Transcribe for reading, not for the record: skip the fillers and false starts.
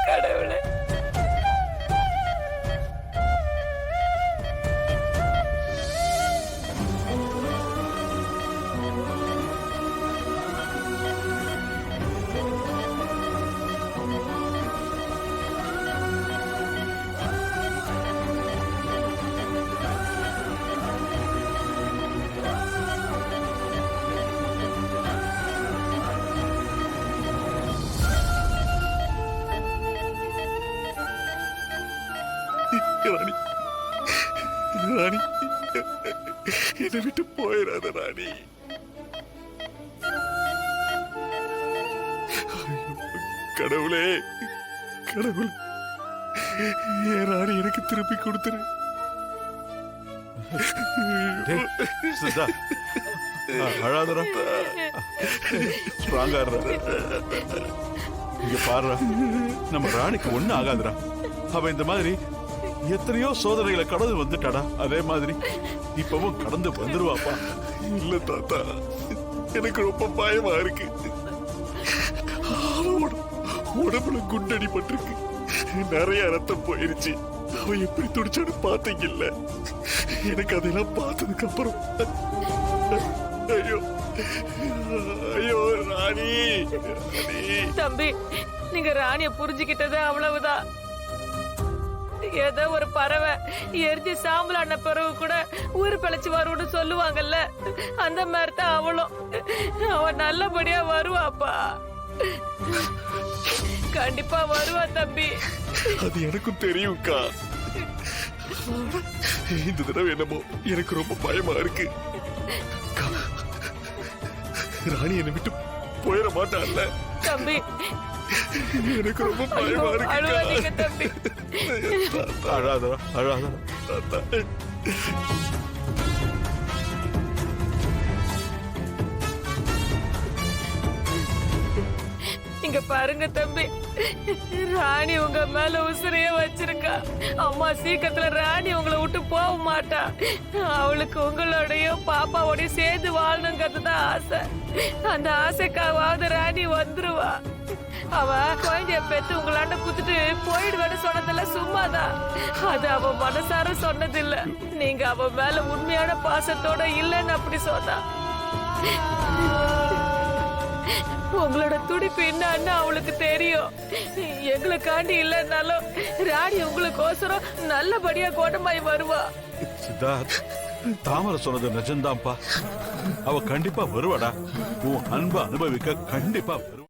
கடவுளே. ராணி, ராணி, என்னை விட்டு போயிடாத ராணி. கடவுளே, கடவுளே, என் ராணி எனக்கு திருப்பி கொடுத்துரு. அழாதரா, ஸ்ட்ராங்கா இங்க பாருடா, நம்ம ராணிக்கு ஒண்ணு ஆகாதுடா. அவ இந்த மாதிரி எத்தனையோ சோதனைகளை கடந்து வந்துட்டாடா. அதே மாதிரி இப்பவும் கடந்து வந்துருவாப்பா. இல்ல தாத்தா, எனக்கு ரொம்ப பயமா இருக்கு. உடம்புல குண்டடி பட்டிருக்கு, நிறைய ரத்தம் போயிருச்சு. அவ எப்படி துடிச்சான்னு பாத்தீங்கல்ல. எனக்கு அதெல்லாம் பார்த்ததுக்கு அப்புறம் ஐயோ ஐயோ ராணி, ராணி. தம்பி, நீங்க ராணிய புரிஞ்சுக்கிட்டது அவ்வளவுதான். ஏதோ ஒரு பறவை எரிஞ்சு சாம்பலான பிறகு கூட ஊரு பிழைச்சு வரும்னு சொல்லுவாங்கல்ல, அந்த மாதிரி தான் அவளும். அவன் நல்லபடியா வருவாப்பா, கண்டிப்பா வருவா தம்பி. அது எனக்கும் தெரியும்க்கா. இந்த தடவை என்னமோ எனக்கு ரொம்ப பயமா இருக்கு. ராணி என்னை விட்டு போயிட மாட்டான்ல தம்பி. எனக்கு ரொம்ப பயமா அழுவாதீங்க இருக்கு. தம்பி. அழாதரா, அழாதரா. இங்க பாருங்க தம்பி, ராணி உங்க மேல உசிரையே வச்சிருக்கா. அம்மா சீக்கிரத்துல ராணி உங்களை விட்டு போக மாட்டா. அவளுக்கு உங்களோடையும் பாப்பாவோடையும் சேர்ந்து வாழணுங்கிறதுதான் ஆசை. அந்த ஆசைக்காவது ராணி வந்துருவா. அவ குழந்தைய பெத்து உங்களாண்ட குத்துட்டு போயிடுவேன்னு சொன்னதெல்லாம் சும்மாதான். அது அவ மனசார சொன்னதில்ல. நீங்க அவ மேல உண்மையான பாசத்தோட இல்லைன்னு அப்படி சொன்னா. உங்களோட துடிப்பு என்னன்னு அவளுக்கு தெரியும். எங்களுக்காண்டி இல்லைன்னாலும் ராணி உங்களுக்கோசரம் நல்லபடியா கோட்டமாய் வருவா. சித்தார்த், தாமரை சொன்னது நிஜம்தான்ப்பா. அவ கண்டிப்பா வருவாடா. உன் அன்பை அனுபவிக்க கண்டிப்பா வருவா.